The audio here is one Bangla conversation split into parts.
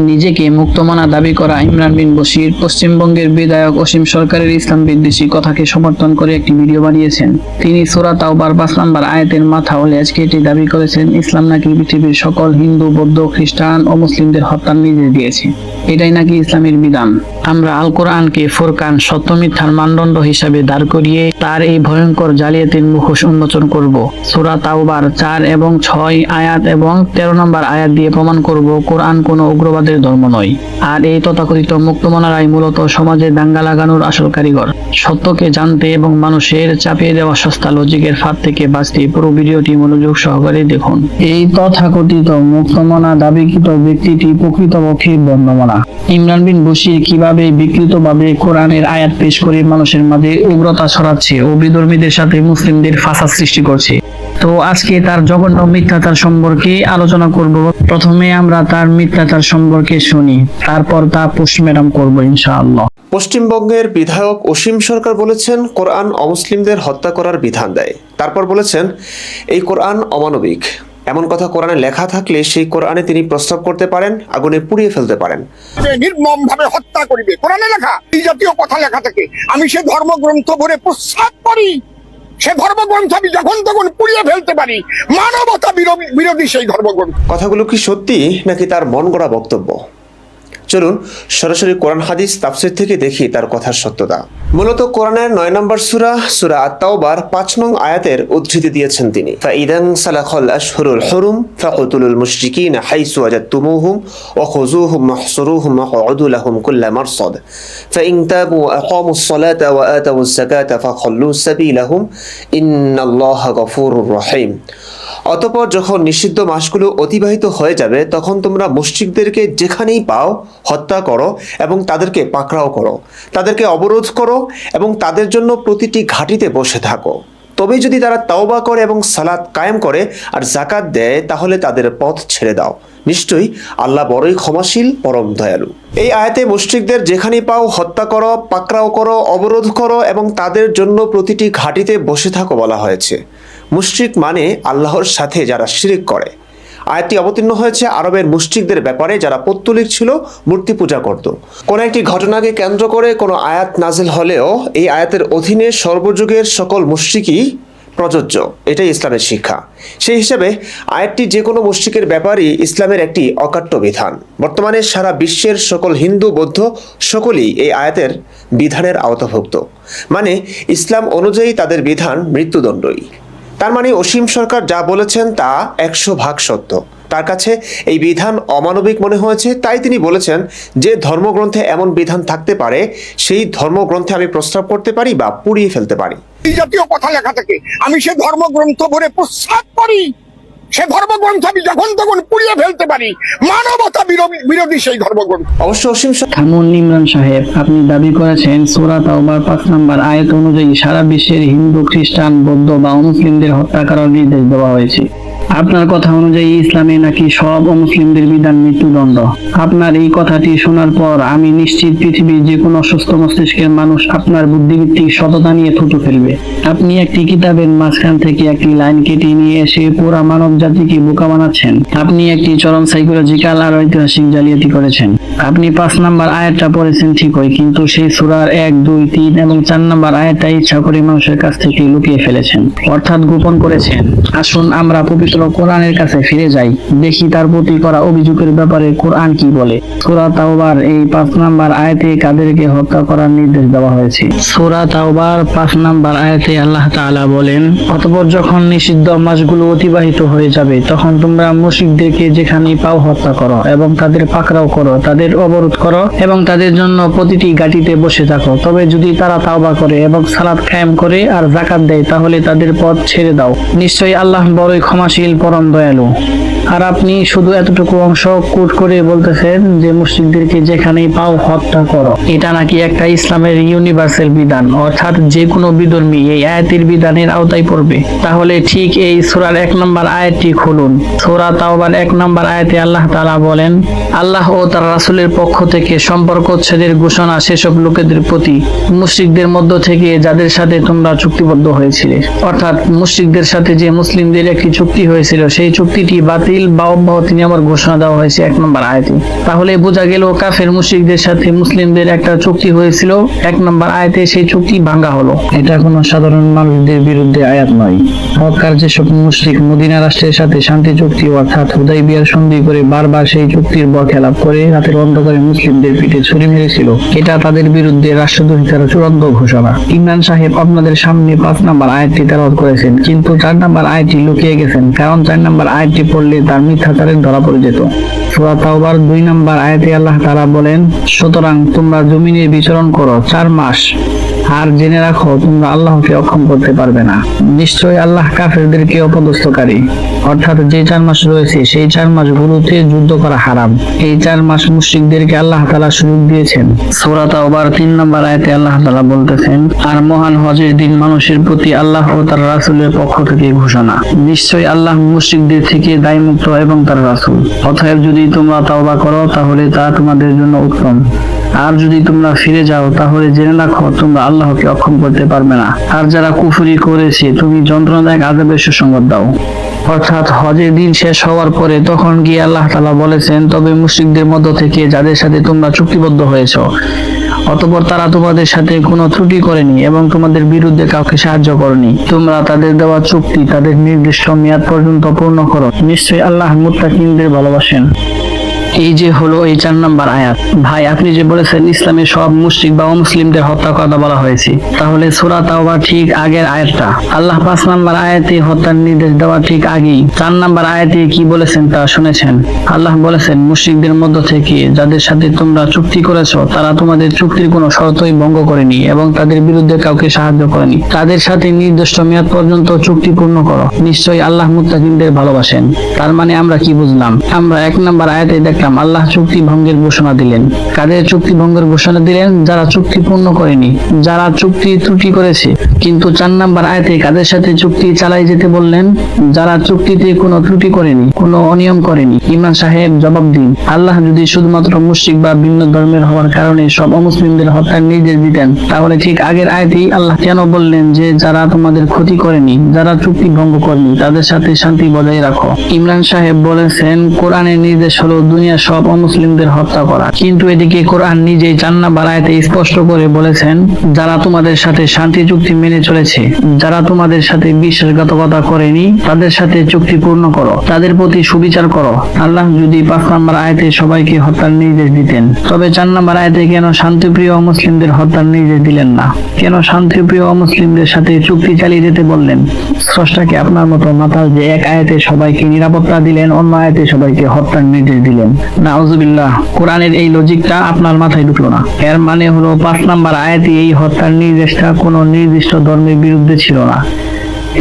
নিজেকে মুক্তমনা দাবি করা ইমরান বিন বশির পশ্চিমবঙ্গের বিধায়ক অসীম সরকারের ইসলাম বিদ্বেষী কথাকে সমর্থন করে একটি ভিডিও বানিয়েছেন। তিনি সূরা তাওবার 5 নম্বর আয়াতের মাথা ও লেজ কেটে দাবি করেছেন ইসলাম নাকি পৃথিবীর সকল হিন্দু, বৌদ্ধ, খ্রিস্টান ও মুসলিমদের হত্যার নির্দেশ দিয়েছে। এটাই নাকি ইসলামের বিধান। আমরা আল কোরআনকে ফুরকান, সত্য মিথ্যার মানদণ্ড হিসাবে দাঁড় করিয়ে তার এই ভয়ঙ্কর জালিয়াতির মুখোশ উন্মোচন করব। সূরা তাওবার 4 এবং 6 আয়াত এবং 13 নম্বর আয়াত দিয়ে প্রমাণ করব কোরআন কোনো উগ্রবাদের ধর্ম নয়। আর এই তথাকথিত মুক্তমনারাই মূলত সমাজে দাঙ্গা লাগানোর আসল কারিগর। সত্যকে জানতে এবং মানুষের চাপিয়ে দেওয়া সস্তা লজিকের ফাঁদ থেকে বাঁচতে পুরো ভিডিওটি মনোযোগ সহকারে দেখুন। এই তথাকথিত মুক্তমনা দাবিকৃত ব্যক্তিটি প্রকৃতপক্ষে বর্ণমনা। ইমরান বিন বশির কিভাবে বিকৃতভাবে কোরআনের আয়াত পেশ করে মানুষের মাঝে উগ্রতা ছড়াচ্ছে ও বিধর্মীদের সাথে মুসলিমদের ফাসাদ সৃষ্টি করছে। তো আজকে তার জঘন্য মিথ্যাচার সম্পর্কে আলোচনা করব। প্রথমে আমরা তার মিথ্যাচার সম্পর্কে শুনি, তারপর তা পোস্টমর্টম করব ইনশাআল্লাহ। পশ্চিমবঙ্গের বিধায়ক অসীম সরকার বলেছেন কোরআন অমুসলিমদের হত্যা করার বিধান দেয়। তারপর বলেছেন এই কোরআন অমানবিক। এমন কথা কোরআনে লেখা থাকলে সেই কোরআনে তিনি প্রস্তাব করতে পারেন, আগুনে পুড়িয়ে ফেলতে পারেন। নির্মম ভাবে হত্যা করিবে, কোরআনে লেখা। এই জাতীয় কথা লেখা থাকে, আমি সে ধর্মগ্রন্থ ভরে প্রস্তাব করি, সে ধর্মগ্রন্থ আমি যখন তখন পুড়িয়ে ফেলতে পারি। মানবতা বিরোধী সেই ধর্মগ্রন্থ। কথাগুলো কি সত্যি নাকি তার মন গড়া বক্তব্য? চলুন সরাসরি কোরআন হাদিস তাফসীর থেকে দেখি তার কথার সত্যতা। মূলত কোরআনের 9 নম্বর সূরা আত-তাওবার 5 নং আয়াতের উদ্ধৃতি দিয়েছেন তিনি। ফাইদান সালাখাল আশহুরুল হুরুম ফাকুতুলুল মুশরিকিনা হাইসু ওয়াজাদতুমুহুম ওয়া খুযুহুম ওয়াহসুরুহুম ওয়াকউদু লাহুম কুল্লা মারসাদ ফাইন তাবু ওয়া আকামুস সালাতা ওয়া আতাউজ যাকাতা ফাখাল্লু সাবিলাহুম ইন্নাল্লাহা গফুরুর রহিম। অতঃপর যখন নিষিদ্ধ মাসগুলো অতিবাহিত হয়ে যাবে তখন তোমরা মুশরিকদেরকে যেখানেই পাও হত্যা করো এবং তাদেরকে পাকড়াও করো, তাদেরকে অবরোধ করো এবং তাদের জন্য প্রতিটি ঘাঁটিতে বসে থাকো। তবে যদি তারা তাওবা করে এবং সালাত কায়েম করে আর যাকাত দেয় তাহলে তাদের পথ ছেড়ে দাও। নিশ্চয়ই আল্লাহ বড়ই ক্ষমাশীল, পরম দয়ালু। এই আয়াতে মুশরিকদের যেখানেই পাও হত্যা করো, পাকড়াও করো, অবরোধ করো এবং তাদের জন্য প্রতিটি ঘাঁটিতে বসে থাকো বলা হয়েছে। মুশরিক মানে আল্লাহর সাথে যারা শিরক করে। আয়াতটি অবতীর্ণ হয়েছে আরবের মুশরিকদের ব্যাপারে যারা পৌত্তলিক ছিল, মূর্তি পূজা করত। কোনো একটি ঘটনাকে কেন্দ্র করে কোনো আয়াত নাজিল হলেও এই আয়াতের অধীনে সর্বযুগের সকল মুশরিকই প্রযোজ্য। এটাই ইসলামের শিক্ষা। সেই হিসেবে আয়াতটি যে কোনো মুশরিকের ব্যাপারই ইসলামের একটি অকাট্য বিধান। বর্তমানে সারা বিশ্বের সকল হিন্দু, বৌদ্ধ সকলেই এই আয়াতের বিধানের আওতাভুক্ত। মানে ইসলাম অনুযায়ী তাদের বিধান মৃত্যুদণ্ডই। তার মানে অসীম সরকার যা বলেছেন তা 100% সত্য। তার কাছে এই বিধান অমানবিক মনে হয়েছে, তাই তিনি বলেছেন যে ধর্মগ্রন্থে এমন বিধান থাকতে পারে সেই ধর্মগ্রন্থে আমি প্রস্তাব করতে পারি বা পুড়িয়ে ফেলতে পারি। এই জাতীয় কথা লেখা থাকে, আমি সে ধর্মগ্রন্থ ভরে প্রস্তাব করি, সে ধর্মগ্রন্থ আমি যখন তখন পুড়িয়ে ফেলতে পারি। মানবতা বিরোধী সেই ধর্মগ্রন্থ। অবশ্য অসীম থামুন ইমরান সাহেব, আপনি দাবি করেছেন সূরা তাওবার 5 নম্বর আয়াত অনুযায়ী সারা বিশ্বের হিন্দু, খ্রিস্টান, বৌদ্ধ বা মুসলিমদের হত্যা করার নির্দেশ দেওয়া হয়েছে। আপনার কথা অনুযায়ী ইসলামে নাকি সব অমুসলিমদের বিধান মৃত্যুদণ্ড। আপনার এই কথাটি শোনার পর আমি নিশ্চিত পৃথিবীর যে কোনো সুস্থ মস্তিষ্কের মানুষ আপনার বুদ্ধিভিত্তিক সততা নিয়ে থুতু ফেলবে। আপনি একটি কিতাবের মাঝখান থেকে একটি লাইন কেটে নিয়ে এসে পুরা মানব জাতিকে বোকা বানাচ্ছেন। আপনি একটি চরম সাইকোলজিক্যাল আর ঐতিহাসিক জালিয়াতি করেছেন। আপনি 5 নম্বর আয়াতটা পড়েছেন ঠিকই, কিন্তু সেই সূরার 1, 2, 3 এবং 4 নম্বর আয়াতটা ইচ্ছা করে মানুষের কাছ থেকে লুকিয়ে ফেলেছেন, অর্থাৎ গোপন করেছেন। আসুন আমরা পবিত্র কোরআনের কাছে ফিরে যাই, দেখি তার প্রতি করা অভিযোগের ব্যাপারে কোরআন কি বলে। সূরা তাওবার এই 5 নম্বর আয়াতে কাদেরকে হত্যা করার নির্দেশ দেওয়া হয়েছে? সূরা তাওবার 5 নম্বর আয়াতে আল্লাহ তাআলা বলেন, অতঃপর যখন নিষিদ্ধ মাসগুলো অতিবাহিত হয়ে যাবে তখন তোমরা মুশরিকদেরকে যেখানেই পাও হত্যা করো এবং তাদের পাকড়াও করো, তাদের অবরোধ করো এবং তাদের জন্য প্রতিটি ঘাঁটিতে বসে থাকো। তবে যদি তারা তাওবা করে এবং সালাত কায়েম করে আর যাকাত দেয় তাহলে তাদের পথ ছেড়ে দাও। নিশ্চয়ই আল্লাহ বড়ই ক্ষমাশীল, পরম দয়ালু। আর আপনি শুধু এতটুকু অংশ কোট করে বলতেছেন যে মুশরিকদেরকে যেখানেই পাও হত্যা করো। এটা নাকি একটা ইসলামের ইউনিভার্সাল বিধান, অর্থাৎ যে কোনো বিধর্মী এই আয়াতের বিধানের আওতায় পড়বে। তাহলে ঠিক এই সূরার 1 নম্বর আয়াতটি খুলুন। সূরা তাওবার 1 নম্বর আয়াতে আল্লাহ তাআলা বলেন, আল্লাহ ও তার রাসূলের পক্ষ থেকে সম্পর্কচ্ছেদের ঘোষণা সেসব লোকেদের প্রতি মুশরিকদের মধ্য থেকে যাদের সাথে তোমরা চুক্তিবদ্ধ হয়েছিলে। অর্থাৎ মুশরিকদের সাথে যে মুসলিমদের একটি চুক্তি হয়েছিল সেই চুক্তিটি বাতিল দলিল বা অব্যাহতি নেওয়ার ঘোষণা দেওয়া হয়েছে 1 নম্বর আয়াতে। তাহলে বোঝা গেল কাফের মুশরিকদের সাথে মুসলিমদের একটা চুক্তি হয়েছিল, 1 নম্বর আয়াতে সেই চুক্তি ভাঙা হলো। এটা কোনো সাধারণ মানুষদের বিরুদ্ধে আয়াত নয়। মক্কার যেসব মুশরিক মদিনা রাষ্ট্রের সাথে শান্তি চুক্তি অর্থাৎ হুদাইবিয়ার সন্ধি করে বারবার সেই চুক্তির বরখেলাপ করে রাতের অন্ধকারে মুসলিমদের পিঠে ছুরি মেরেছিল, এটা তাদের বিরুদ্ধে রাষ্ট্রদ্রোহিতার চূড়ান্ত ঘোষণা। ইমরান সাহেব আপনাদের সামনে 5 নম্বর আয়াতটি তেলাওয়াত করেছেন, কিন্তু 4 নম্বর আয়াতটি লুকিয়ে গেছেন, কারণ 4 নম্বর আয়াতটি পড়লে তার মিথ্যাচারের ধরা পড়ে যেত। সূরা তাওবার 2 নম্বর আয়াতে আল্লাহ তাআলা বলেন, সুতরাং তোমরা জমিনে বিচরণ করো 4 মাস, আর জেনে রাখো তোমরা আল্লাহকে অক্ষম করতে পারবে না। নিশ্চয়ই আল্লাহ কাফেরদেরকে অপদস্থকারী, অর্থাৎ যে 4 মাস রয়েছে সেই 4 মাসগুলোতে যুদ্ধ করা হারাম। এই 4 মাস মুশরিকদেরকে আল্লাহ তাআলা সুযোগ দিয়েছেন। সূরা তাওবার 3 নম্বর আয়াতে আল্লাহ তাআলা বলতেছেন, আর মহান হজের দিন মানুষের প্রতি আল্লাহ ও তার রাসূলের পক্ষ থেকে ঘোষণা, নিশ্চয়ই আল্লাহ মুশরিকদের থেকে দায়মুক্ত এবং তার রাসূল। অতএব যদি তোমরা তাওবা করো তাহলে তা তোমাদের জন্য উত্তম, আর যদি তোমরা ফিরে যাও তাহলে জেনে রাখো তোমরা আল্লাহকে অক্ষম করতে পারবে না। আর যারা কুফরি করেছে তুমি যন্ত্রণাদায়ক আযাবের সুসংবাদ দাও। অর্থাৎ হজের দিন শেষ হওয়ার পরে তখন গিয়ে আল্লাহ তাআলা বলেছেন, তবে মুশরিকদের মধ্য থেকে যাদের সাথে তোমরা চুক্তিবদ্ধ হয়েছো, অতঃপর তারা তোমাদের সাথে কোনো ত্রুটি করেনি এবং তোমাদের বিরুদ্ধে কাউকে সাহায্য করেনি, তোমরা তাদের দেওয়া চুক্তি তাদের নির্দিষ্ট মেয়াদ পর্যন্ত পূর্ণ করো। নিশ্চয়ই আল্লাহ মুত্তাকিনদের ভালোবাসেন। এই যে হলো এই 4 নম্বর আয়াত। ভাই, আপনি যে বলেছেন ইসলামে সব মুশরিক বা অমুসলিমদের হত্যা কথা বলা হয়েছে, তাহলে সূরা তাওবা ঠিক আগের আয়াতটা। আল্লাহ 5 নম্বর আয়াতে হত্যার নির্দেশ দেওয়া ঠিক আগেই 4 নম্বর আয়াতে কি বলেছেন তা শুনেছেন। আল্লাহ বলেছেন, মুশরিকদের মধ্য থেকে যাদের সাথে তোমরা চুক্তি করেছো তারা তোমাদের চুক্তির কোনো শর্তই ভঙ্গ করেনি এবং তাদের বিরুদ্ধে কাউকে সাহায্য করেনি। তাদের সাথে নির্দিষ্ট মেয়াদ পর্যন্ত চুক্তি পূর্ণ করো। নিশ্চয়ই আল্লাহ মুত্তাকিনদের ভালোবাসেন। তার মানে আমরা কি বুঝলাম? আমরা 1 নম্বর আয়াতে দেখলাম আল্লাহ চুক্তি ভঙ্গের ঘোষণা দিলেন। কাদের চুক্তি ভঙ্গের ঘোষণা দিলেন? যারা চুক্তি পূর্ণ করেনি, যারা চুক্তি ত্রুটি করেছে। কিন্তু 4 নম্বর আয়াতে কাদের সাথে চুক্তি চালাই যেতে বললেন? যারা চুক্তিতে কোনো ত্রুটি করেনি, কোনো অনিয়ম করেনি। ইমরান সাহেব জবাব দিন, আল্লাহ যদি শুধুমাত্র মুশরিক বা ভিন্ন ধর্মের হওয়ার কারণে সব অমুসলিমদের হত্যার নির্দেশ দিতেন, তাহলে ঠিক আগের আয়াতেই আল্লাহ কেন বললেন যে যারা তোমাদের ক্ষতি করেনি, যারা চুক্তি ভঙ্গ করেনি তাদের সাথে শান্তি বজায় রাখো? ইমরান সাহেব বলেছেন, কোরআনের নির্দেশ হলো দুনিয়া সব অমুসলিমদের হত্যা করা, কিন্তু এদিকে কোরআন নিজেই 4 নম্বর আয়াতে স্পষ্ট করে বলেছেন, যারা তোমাদের সাথে শান্তি চুক্তি মেনে চলেছে, যারা তোমাদের সাথে বিশ্বাসঘাতকতা করেনি তাদের সাথে চুক্তি পূর্ণ করো, তাদের প্রতি সুবিচার করো। আল্লাহ যদি 5 নম্বর আয়াতে সবাইকে হত্যার নির্দেশ দিতেন, তবে 4 নম্বর আয়াতে কেন শান্তিপ্রিয় অমুসলিমদের হত্যার নির্দেশ দিলেন না? কেন শান্তিপ্রিয় অমুসলিমদের সাথে চুক্তি চালিয়ে যেতে বললেন? স্রষ্টাকে আপনার মতো মাতাল যে এক আয়াতে সবাইকে নিরাপত্তা দিলেন, অন্য আয়াতে সবাইকে হত্যার নির্দেশ দিলেন? নাউজুবিল্লাহ, কোরআনের এই লজিকটা আপনার মাথায় ঢুকলো না। এর মানে হলো 5 নম্বর আয়াতে এই হত্যার নির্দেশটা কোনো নির্দিষ্ট ধর্মের বিরুদ্ধে ছিল না।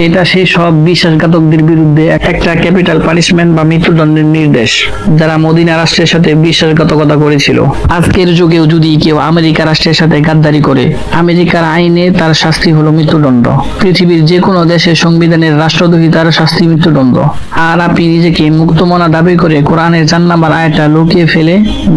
এটা সেই সব বিশ্বাসঘাতকদের বিরুদ্ধে একটা ক্যাপিটাল পানিশমেন্ট বা মৃত্যুদণ্ডের নির্দেশ, যারা মদিনা রাষ্ট্রের সাথে বিশ্বাসঘাতকতা করেছিল। আজকের যুগেও যদি কেউ আমেরিকা রাষ্ট্রের সাথে গাদ্দারি করে, আমেরিকার আইনে তার শাস্তি হলো মৃত্যুদণ্ড। পৃথিবীর যে কোনো দেশের সংবিধানের রাষ্ট্রদ্রোহিতার শাস্তি মৃত্যুদণ্ড। আর আপনি নিজেকে মুক্তমনা দাবি করে কোরআনের 4 নম্বর আয়াতটা লুকিয়ে ফেলে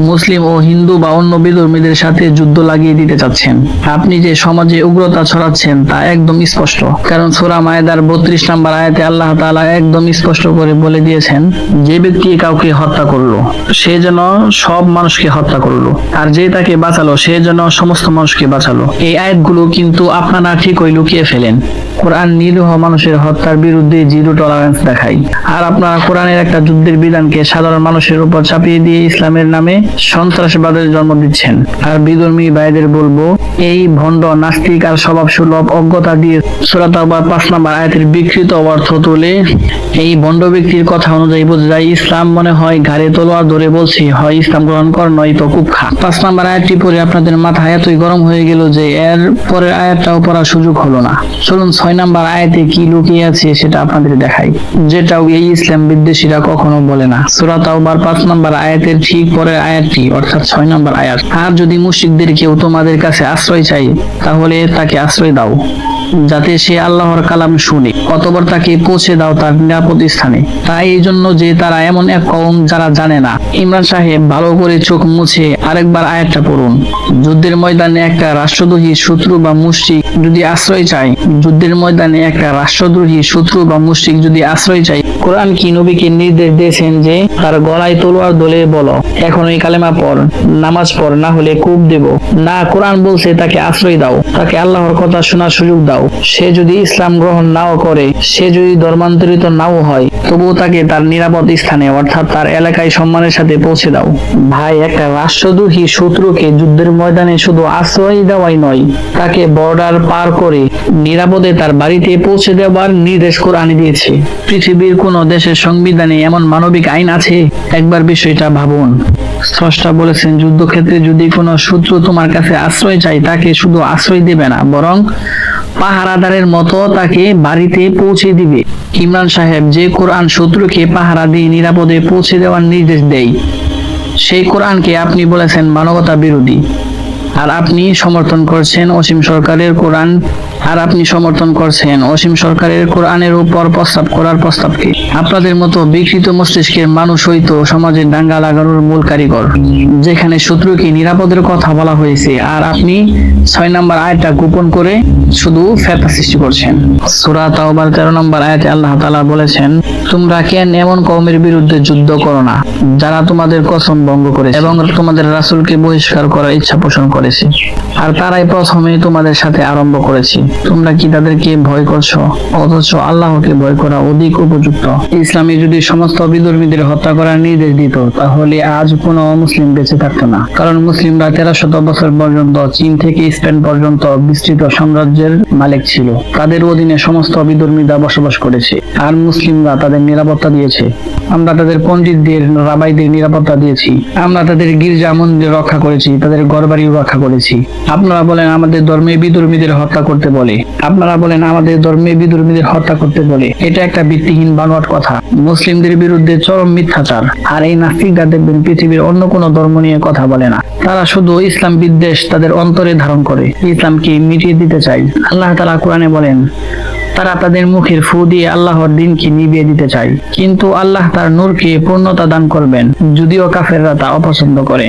মুসলিম ও হিন্দু বা অন্য বিধর্মীদের সাথে যুদ্ধ লাগিয়ে দিতে চাচ্ছেন। আপনি যে সমাজে উগ্রতা ছড়াচ্ছেন তা একদম স্পষ্ট, কারণ সূরা মায়েদার 32 নম্বর আয়াতে আল্লাহ তাআলা একদম স্পষ্ট করে বলে দিয়েছেন, যে ব্যক্তি কাউকে হত্যা করলো সে যেন সব মানুষকে হত্যা করলো, আর যে তাকে বাঁচালো সে যেন সমস্ত মানুষকে বাঁচালো। এই আয়াতগুলো কিন্তু আপনারা ঠিকই লুকিয়ে ফেলেন। কোরআন নিরীহ মানুষের হত্যার বিরুদ্ধে 0 টলারেন্স দেখায়, আর আপনারা কোরআনের একটা যুদ্ধের বিধানকে সাধারণ মানুষের উপর চাপিয়ে দিয়ে ইসলামের নামে সন্ত্রাসবাদের জন্ম দিচ্ছেন। আর বিধর্মী ভাইদের বলবো, এই ভণ্ড নাস্তিক আর স্বভাব সুলভ অজ্ঞতা দিয়ে সূরা তাওবার 5 নম্বর আয়াতের বিকৃত অর্থ তুলে এই ভণ্ড ব্যক্তির কথা অনুযায়ী বোঝা যায় ইসলাম মনে হয় ঘাড়ে তলোয়ার ধরে বলছি, হয় ইসলাম গ্রহণ কর নয়তো কুপ খা। 5 নম্বর আয়াতটি পরে আপনাদের মাথা এতই গরম হয়ে গেল যে এর পরের আয়াতটাও পড়ার সুযোগ হলো না। চলুন 6 নম্বর আয়াতে কি লুকিয়ে আছে সেটা আপনাদের দেখাই, যেটাও এই ইসলাম বিদ্বেষীরা কখনো বলে না। সূরা তাওবার 5 নম্বর আয়াতের ঠিক পরের আয়াতটি, অর্থাৎ 6 নম্বর আয়াত। আর যদি মুশরিকদের কেউ তোমাদের কাছে আশ্রয় চাই তাহলে তাকে আশ্রয় দাও, যাতে সে আল্লাহর কালাম শুনে, অতঃপর তাকে পৌঁছে দাও তার নিরাপদ স্থানে। তাই এই জন্য যে তারা এমন এক কওম যারা জানে না। ইমরান সাহেব ভালো করে চোখ মুছে আরেকবার আয়াতটা পড়ুন। যুদ্ধের ময়দানে একটা রাষ্ট্রদ্রোহী শত্রু বা মুশরিক যদি আশ্রয় চায়, যুদ্ধের ময়দানে একটা রাষ্ট্রদ্রোহী শত্রু বা মুশরিক যদি আশ্রয় চায়, কোরআন কি নবীকে নির্দেশ দিয়েছেন যে তার গলায় তলোয়ার দলে বলো, এখন এই কালেমা পড়, নামাজ পড়, না হলে কূপ দেব? না, কোরআন বলছে তাকে আশ্রয় দাও, তাকে আল্লাহর কথা শোনার সুযোগ দাও। সে যদি ইসলাম গ্রহণ নাও করে, সে যদি ধর্মান্তরিত নাও হয়, তবুও তাকে তার নিরাপদ স্থানে অর্থাৎ তার এলাকায় সম্মানের সাথে পৌঁছে দাও। ভাই, একটা রাষ্ট্রদ্রোহী শত্রুকে যুদ্ধের ময়দানে শুধু আশ্রয় দেওয়াই নয়, তাকে বর্ডার পার করে নিরাপদে তার বাড়িতে পৌঁছে দেওয়ার নির্দেশ কোরআনে দিয়েছে। পৃথিবীর কোন দেশের সংবিধানে এমন মানবিক আইন আছে? একবার বিষয়টা ভাবুন। স্রষ্টা বলেছেন, যুদ্ধক্ষেত্রে যদি কোনো শত্রু তোমার কাছে আশ্রয় চায়, তাকে শুধু আশ্রয় দেবে না, বরং পাহারাদারের মতো তাকে বাড়িতে পৌঁছে দিবে। ইমরান সাহেব যে কোরআন শত্রুকে পাহারা দিয়ে নিরাপদে পৌঁছে দেওয়ার নির্দেশ দেয়, সেই কোরআনকে আপনি বলেছেন মানবতা বিরোধী। আর আপনি সমর্থন করছেন অসীম সরকারের কোরআন কোরআনের উপর প্রস্তাব করার প্রস্তাবকে। আপনাদের মতো বিকৃত মস্তিষ্কের মানুষ হয়তো সমাজে দাঙ্গা লাগানোর মূল কারিগর, যেখানে শত্রুকে নিরাপদের কথা বলা হয়েছে, আর আপনি 6 নম্বর আয়াতটা গোপন করে শুধু ফেতনা সৃষ্টি করছেন। সূরা তাওবার 13 নম্বর আয়াতে আল্লাহ তাআলা বলেছেন, তোমরা কেন এমন কওমের বিরুদ্ধে যুদ্ধ করো না যারা তোমাদের কসম ভঙ্গ করেছে এবং তোমাদের রাসূলকে বহিষ্কার করার ইচ্ছা পোষণ করেছে, আর তারাই প্রথমে তোমাদের সাথে আরম্ভ করেছে। তোমরা কি তাদেরকে ভয় করছো? অথচ আল্লাহকে ভয় করা অধিক উপযুক্ত। ইসলামে যদি সমস্ত বিধর্মীদের হত্যা করার নির্দেশ দিত, তাহলে আজ কোনো মুসলিম বেঁচে থাকতো না। কারণ মুসলিমরা 1300 বছর পর্যন্ত চীন থেকে স্পেন পর্যন্ত বিস্তৃত সাম্রাজ্যের মালিক ছিল। তাদের অধীনে সমস্ত বিধর্মীরা বসবাস করেছে, আর মুসলিমরা তাদের নিরাপত্তা দিয়েছে। আমরা তাদের পণ্ডিতদের, রাবাইদের নিরাপত্তা দিয়েছি। আমরা তাদের গির্জা মন্দির রক্ষা করেছি, তাদের ঘরবাড়িও রক্ষা করেছি। আপনারা বলেন আমাদের ধর্মে বিধর্মীদের হত্যা করতে বলে। এটা একটা ভিত্তিহীন বানোয়াট কথা, মুসলিমদের বিরুদ্ধে চরম মিথ্যাচার। আর এই নাস্তিকরা দেখবেন পৃথিবীর অন্য কোনো ধর্ম নিয়ে কথা বলে না। তারা শুধু ইসলাম বিদ্বেষ তাদের অন্তরে ধারণ করে, ইসলামকে মিটিয়ে দিতে চায়। আল্লাহ তাআলা কোরআনে বলেন, তারা তাদের মুখের ফু দিয়ে আল্লাহর দ্বীনকে নিভিয়ে দিতে চায়, কিন্তু আল্লাহ তার নূরকে পূর্ণতা দান করবেন, যদিও কাফেররা তা অপছন্দ করে।